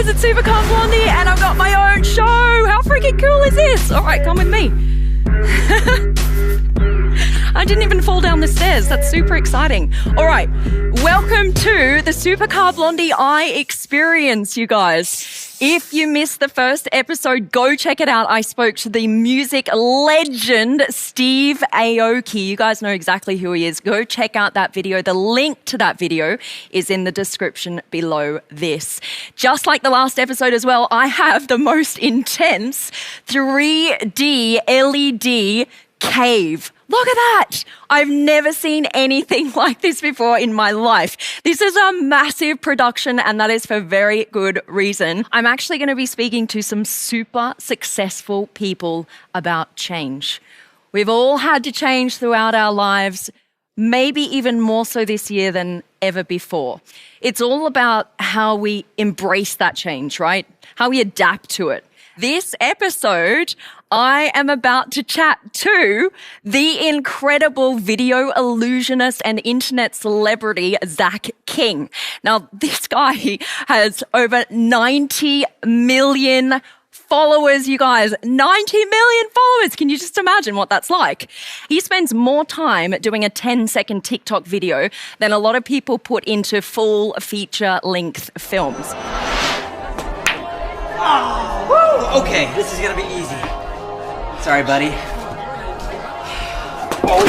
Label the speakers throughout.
Speaker 1: guys, it's Supercar Blondie and I've got my own show. How freaking cool is this? All right, come with me. I didn't even fall down the stairs. That's super exciting. All right, welcome to the Supercar Blondie Eye Experience, you guys. If you missed the first episode, go check it out. I spoke to the music legend, Steve Aoki. You guys know exactly who he is. Go check out that video. The link to that video is in the description below this. Just like the last episode as well, I have the most intense 3D LED cave. Look at that. I've never seen anything like this before in my life. This is a massive production, and that is for very good reason. I'm actually going to be speaking to some super successful people about change. We've all had to change throughout our lives, maybe even more so this year than ever before. It's all about how we embrace that change, right? How we adapt to it. This episode, I am about to chat to the incredible video illusionist and internet celebrity, Zahcking. Now, this guy has over 90 million followers, you guys. 90 million followers. Can you just imagine what that's like? He spends more time doing a 10-second TikTok video than a lot of people put into full feature-length films.
Speaker 2: Oh, woo! Okay, this is gonna be easy. Sorry, buddy. Oh.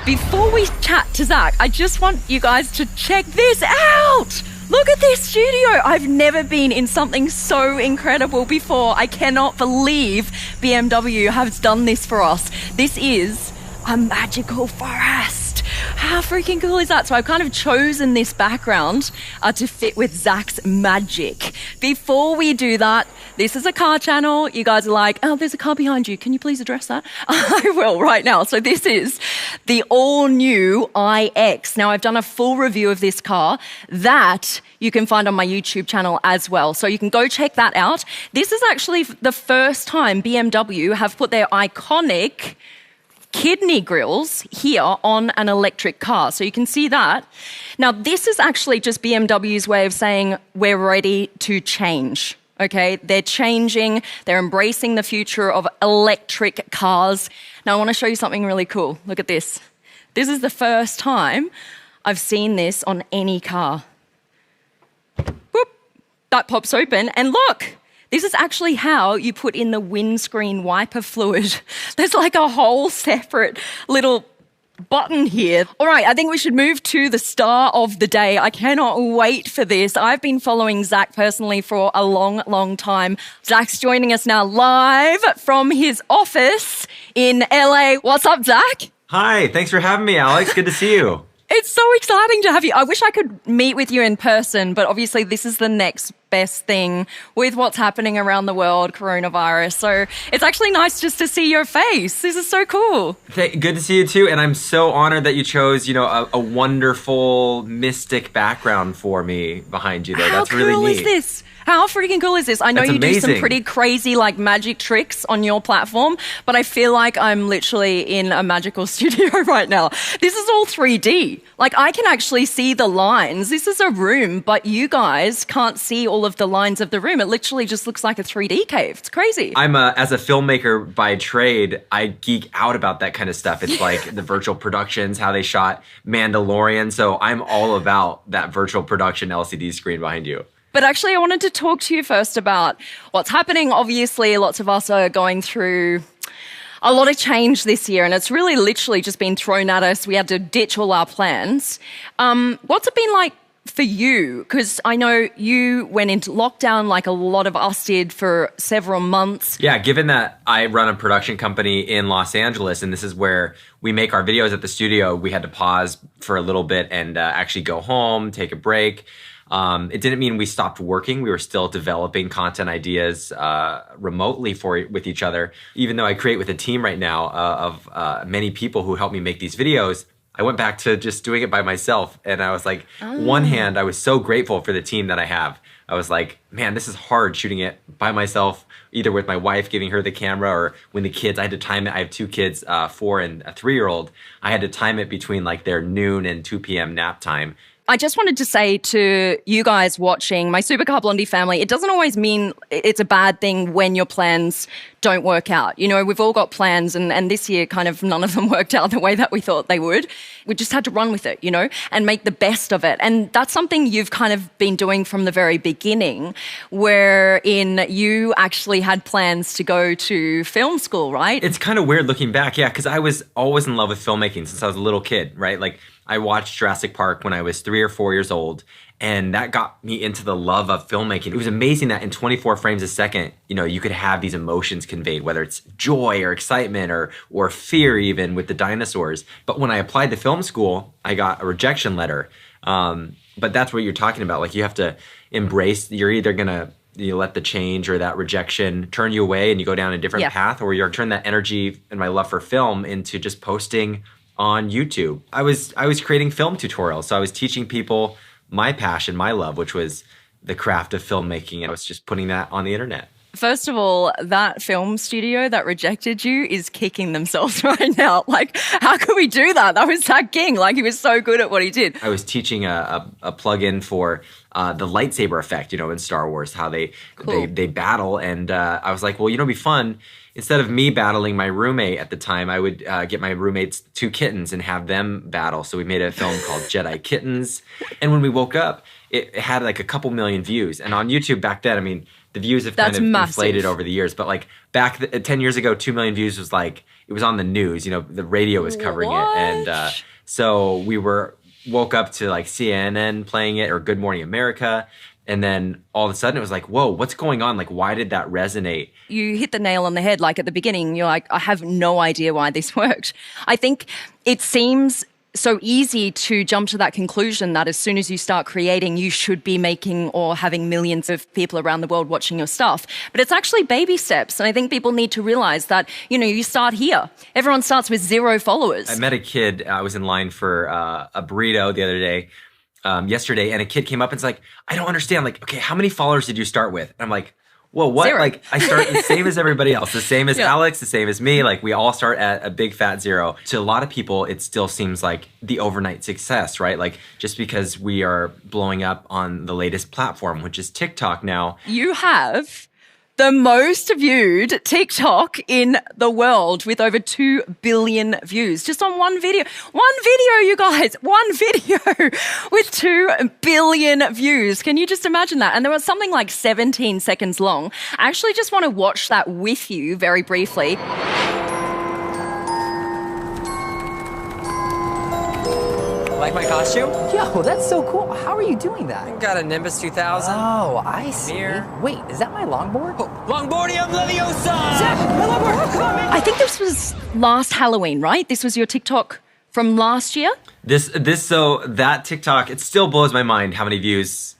Speaker 1: Before we chat to Zach, I just want you guys to check this out. Look at this studio. I've never been in something so incredible before. I cannot believe BMW has done this for us. This is a magical forest. How freaking cool is that? So I've kind of chosen this background to fit with Zach's magic. Before we do that, this is a car channel. You guys are like, oh, there's a car behind you. Can you please address that? I will right now. So this is the all-new iX. Now, I've done a full review of this car that you can find on my YouTube channel as well. So you can go check that out. This is actually the first time BMW have put their iconic kidney grills here on an electric car. So you can see that. Now, this is actually just BMW's way of saying we're ready to change. Okay, they're changing, they're embracing the future of electric cars. Now, I want to show you something really cool. Look at this. This is the first time I've seen this on any car. Whoop, that pops open, and look, this is actually how you put in the windscreen wiper fluid. There's like a whole separate little button here. All right, I think we should move to the star of the day. I cannot wait for this. I've been following Zach personally for a long, long time. Zach's joining us now live from his office in LA. What's up, Zach?
Speaker 3: Hi, thanks for having me, Alex. Good to see you.
Speaker 1: It's so exciting to have you. I wish I could meet with you in person, but obviously this is the next best thing with what's happening around the world, coronavirus. So it's actually nice just to see your face. This is so cool.
Speaker 3: Good to see you too. And I'm so honored that you chose, a wonderful mystic background for me behind you there. That's really neat.
Speaker 1: How cool is this? How freaking cool is this? I know you do some pretty crazy like magic tricks on your platform, but I feel like I'm literally in a magical studio right now. This is all 3D. Like I can actually see the lines. This is a room, but you guys can't see all of the lines of the room. It literally just looks like a 3D cave. It's crazy.
Speaker 3: As a filmmaker by trade, I geek out about that kind of stuff. It's like the virtual productions, how they shot Mandalorian. So I'm all about that virtual production LCD screen behind you.
Speaker 1: But actually, I wanted to talk to you first about what's happening. Obviously, lots of us are going through a lot of change this year, and it's really literally just been thrown at us. We had to ditch all our plans. What's it been like for you? Because I know you went into lockdown like a lot of us did for several months.
Speaker 3: Yeah, given that I run a production company in Los Angeles, and this is where we make our videos at the studio, we had to pause for a little bit and actually go home, take a break. It didn't mean we stopped working. We were still developing content ideas remotely with each other. Even though I create with a team right now of many people who help me make these videos, I went back to just doing it by myself. And I was like, one hand, I was so grateful for the team that I have. I was like, man, this is hard shooting it by myself, either with my wife, giving her the camera, or when the kids, I had to time it. I have two kids, 4 and a 3-year-old. I had to time it between like their noon and 2 p.m. nap time.
Speaker 1: I just wanted to say to you guys watching, my Supercar Blondie family, it doesn't always mean it's a bad thing when your plans don't work out. You know, we've all got plans, and this year kind of none of them worked out the way that we thought they would. We just had to run with it, you know, and make the best of it. And that's something you've kind of been doing from the very beginning, wherein you actually had plans to go to film school, right?
Speaker 3: It's kind of weird looking back, yeah, because I was always in love with filmmaking since I was a little kid, right? Like, I watched Jurassic Park when I was 3 or 4 years old, and that got me into the love of filmmaking. It was amazing that in 24 frames a second, you know, you could have these emotions conveyed, whether it's joy or excitement or fear even with the dinosaurs. But when I applied to film school, I got a rejection letter. But that's what you're talking about. Like, you have to embrace, you're either gonna let the change or that rejection turn you away and you go down a different path, or you're turn that energy and my love for film into just posting on YouTube. I was creating film tutorials. So I was teaching people my passion, my love, which was the craft of filmmaking. And I was just putting that on the internet.
Speaker 1: First of all, that film studio that rejected you is kicking themselves right now. Like, how could we do that? That was Zahcking. Like, he was so good at what he did.
Speaker 3: I was teaching a plug-in for the lightsaber effect, you know, in Star Wars, how they battle. And I was like, well, you know, it'd be fun. Instead of me battling my roommate at the time, I would get my roommate's 2 kittens and have them battle. So we made a film called Jedi Kittens. And when we woke up, it had like a couple million views. And on YouTube back then, I mean, the views have kind of inflated over the years. But like back 10 years ago, 2 million views was like, it was on the news. You know, the radio was covering it. And so we woke up to like CNN playing it or Good Morning America. And then all of a sudden it was like, whoa, what's going on? Like, why did that resonate?
Speaker 1: You hit the nail on the head. Like at the beginning, you're like, I have no idea why this worked. I think it seems so easy to jump to that conclusion that as soon as you start creating, you should be making or having millions of people around the world watching your stuff. But it's actually baby steps. And I think people need to realize that, you know, you start here. Everyone starts with 0 followers.
Speaker 3: I met a kid, I was in line for a burrito the other day. Yesterday, and a kid came up and it's like, I don't understand. Like, okay, how many followers did you start with? And I'm like, whoa, what?
Speaker 1: 0.
Speaker 3: Like, I start the same as everybody else, the same as Alex, the same as me. Like, we all start at a big fat 0. To a lot of people, it still seems like the overnight success, right? Like, just because we are blowing up on the latest platform, which is TikTok now.
Speaker 1: You have the most viewed TikTok in the world with over 2 billion views just on one video. One video, you guys, one video with 2 billion views. Can you just imagine that? And there was something like 17 seconds long. I actually just want to watch that with you very briefly.
Speaker 2: Like my costume?
Speaker 4: Yo, that's so cool. How are you doing that?
Speaker 2: Got a Nimbus 2000.
Speaker 4: Oh, I see.
Speaker 2: Mirror.
Speaker 4: Wait, is that my longboard?
Speaker 2: Longboardium Leviosa!
Speaker 4: My longboard! Come on, man!
Speaker 1: I think this was last Halloween, right? This was your TikTok from last year?
Speaker 3: So that TikTok, it still blows my mind how many views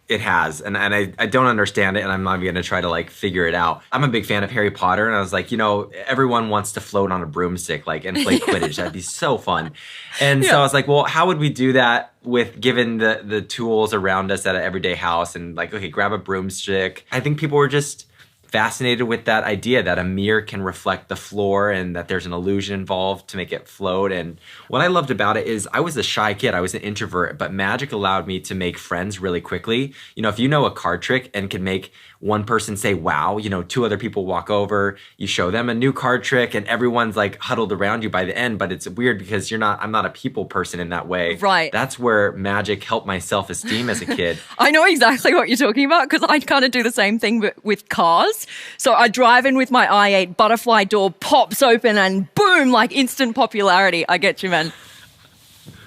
Speaker 3: it has. And I don't understand it, and I'm not even going to try to like figure it out. I'm a big fan of Harry Potter, and I was like, you know, everyone wants to float on a broomstick like and play Quidditch. That'd be so fun. And so I was like, well, how would we do that with given the tools around us at an everyday house? And like, okay, grab a broomstick. I think people were just fascinated with that idea that a mirror can reflect the floor and that there's an illusion involved to make it float. And what I loved about it is I was a shy kid. I was an introvert, but magic allowed me to make friends really quickly. You know, if you know a card trick and can make one person say, wow, you know, 2 other people walk over, you show them a new card trick and everyone's like huddled around you by the end. But it's weird because I'm not a people person in that way.
Speaker 1: Right.
Speaker 3: That's where magic helped my self-esteem as a kid.
Speaker 1: I know exactly what you're talking about because I kind of do the same thing with cars. So I drive in with my i8, butterfly door pops open and boom, like instant popularity. I get you, man.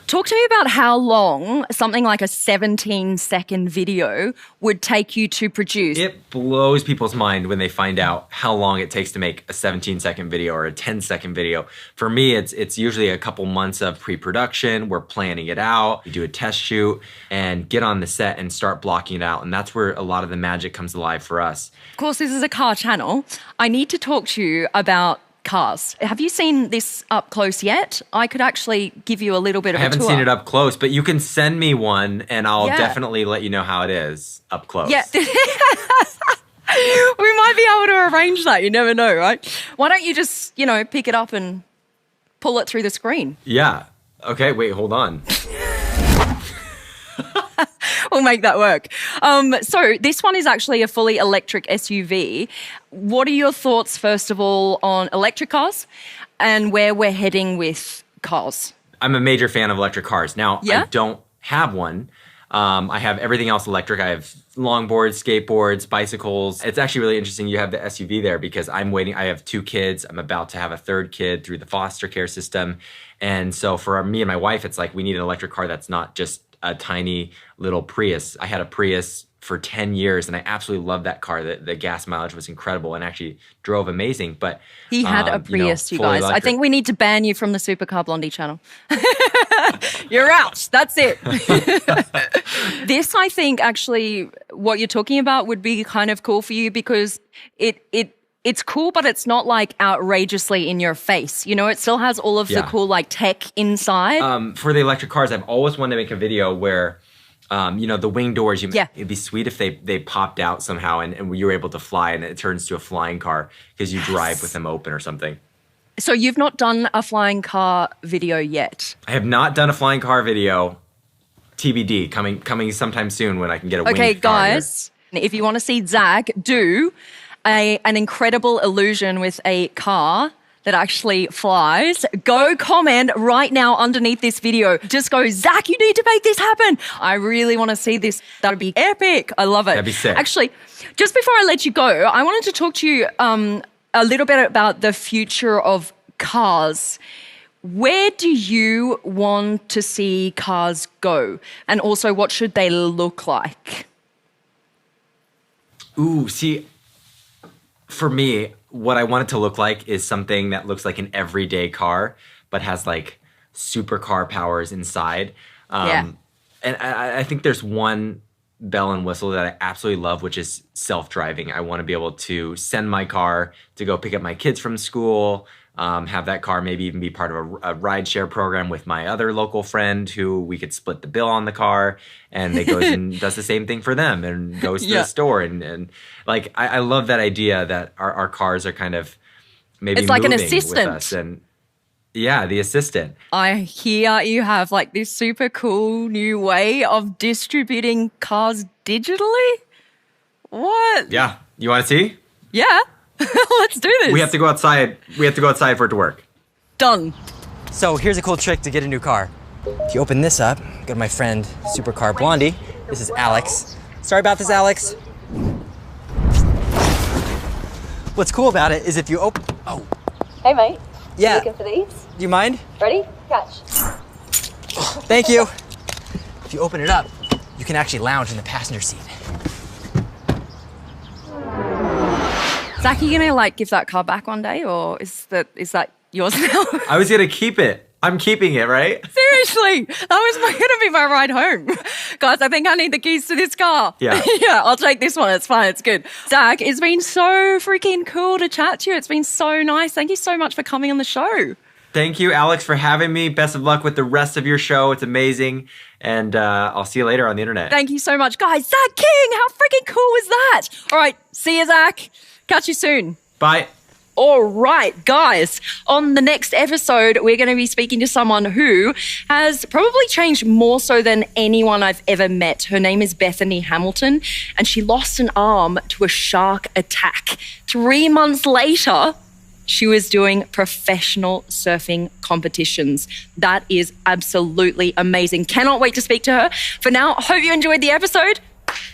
Speaker 1: Talk to me about how long something like a 17-second video would take you to produce.
Speaker 3: It blows people's mind when they find out how long it takes to make a 17-second video or a 10-second video. For me, it's usually a couple months of pre-production. We're planning it out. We do a test shoot and get on the set and start blocking it out. And that's where a lot of the magic comes alive for us.
Speaker 1: Of course, this is a car channel. I need to talk to you about cars. Have you seen this up close yet? I could actually give you a little bit of
Speaker 3: I
Speaker 1: a tour.
Speaker 3: haven't seen it up close, but you can send me one and I'll
Speaker 1: Yeah.
Speaker 3: definitely let you know how it is up close.
Speaker 1: Yeah. We might be able to arrange that. You never know, right? Why don't you just, pick it up and pull it through the screen?
Speaker 3: Yeah. Okay, wait, hold on.
Speaker 1: We'll make that work. So this one is actually a fully electric SUV. What are your thoughts, first of all, on electric cars and where we're heading with cars?
Speaker 3: I'm a major fan of electric cars. Now,
Speaker 1: Yeah?
Speaker 3: I don't have one. I have everything else electric. I have longboards, skateboards, bicycles. It's actually really interesting you have the SUV there because I'm waiting. I have 2 kids. I'm about to have a 3rd kid through the foster care system. And so for me and my wife, it's like we need an electric car that's not just a tiny little Prius. I had a Prius for 10 years and I absolutely loved that car. The gas mileage was incredible and actually drove amazing. But
Speaker 1: He had a Prius, you
Speaker 3: fully
Speaker 1: guys. I
Speaker 3: electric.
Speaker 1: think we need to ban you from the Supercar Blondie channel. You're out. That's it. This, I think, actually, what you're talking about would be kind of cool for you because it's cool, but it's not like outrageously in your face. It still has all of the cool like tech inside.
Speaker 3: For the electric cars, I've always wanted to make a video where, the wing doors, it'd be sweet if they popped out somehow and you were able to fly and it turns to a flying car because you drive with them open or something.
Speaker 1: So you've not done a flying car video yet?
Speaker 3: I have not done a flying car video. TBD, coming sometime soon when I can get a winged car
Speaker 1: Okay,
Speaker 3: here.
Speaker 1: guys, if you want to see Zach do an incredible illusion with a car that actually flies, go comment right now underneath this video. Just go, Zach, you need to make this happen. I really want to see this. That would be epic. I love it.
Speaker 3: That'd be sick.
Speaker 1: Actually, just before I let you go, I wanted to talk to you a little bit about the future of cars. Where do you want to see cars go? And also, what should they look like?
Speaker 3: Ooh, see, for me, what I want it to look like is something that looks like an everyday car, but has like supercar powers inside. And I think there's one bell and whistle that I absolutely love, which is self-driving. I want to be able to send my car to go pick up my kids from school, have that car maybe even be part of a rideshare program with my other local friend who we could split the bill on the car and they goes and does the same thing for them and goes to the store. And like, I love that idea that our cars are kind of maybe
Speaker 1: It's like an
Speaker 3: moving
Speaker 1: assistant.
Speaker 3: with us. And yeah, the assistant.
Speaker 1: I hear you have like this super cool new way of distributing cars digitally. What?
Speaker 3: Yeah. You want to see?
Speaker 1: Yeah. Let's do this.
Speaker 3: We have to go outside. We have to go outside for it to work.
Speaker 1: Done.
Speaker 2: So here's a cool trick to get a new car. If you open this up, go to my friend Supercar Blondie. This is Alex. Sorry about this, Alex. What's cool about it is if you open,
Speaker 5: Hey mate,
Speaker 2: yeah,
Speaker 5: looking for these?
Speaker 2: do you mind?
Speaker 5: Ready? Catch.
Speaker 2: Thank you. If you open it up, you can actually lounge in the passenger seat.
Speaker 1: Zach, are you gonna like give that car back one day, or is that yours now?
Speaker 3: I was going to keep it. I'm keeping it, right?
Speaker 1: Seriously, that was gonna be my ride home. Guys, I think I need the keys to this car.
Speaker 3: Yeah.
Speaker 1: Yeah, I'll take this one. It's fine. It's good. Zach, it's been so freaking cool to chat to you. It's been so nice. Thank you so much for coming on the show.
Speaker 3: Thank you, Alex, for having me. Best of luck with the rest of your show. It's amazing. And I'll see you later on the internet.
Speaker 1: Thank you so much. Guys, Zahcking, how freaking cool was that? All right, see you, Zach. Catch you soon.
Speaker 3: Bye.
Speaker 1: All right, guys, on the next episode, we're going to be speaking to someone who has probably changed more so than anyone I've ever met. Her name is Bethany Hamilton, and she lost an arm to a shark attack. 3 months later, she was doing professional surfing competitions. That is absolutely amazing. Cannot wait to speak to her. For now, hope you enjoyed the episode.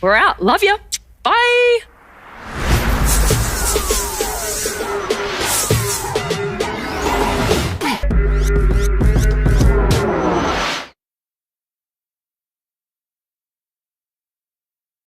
Speaker 1: We're out. Love you. Bye.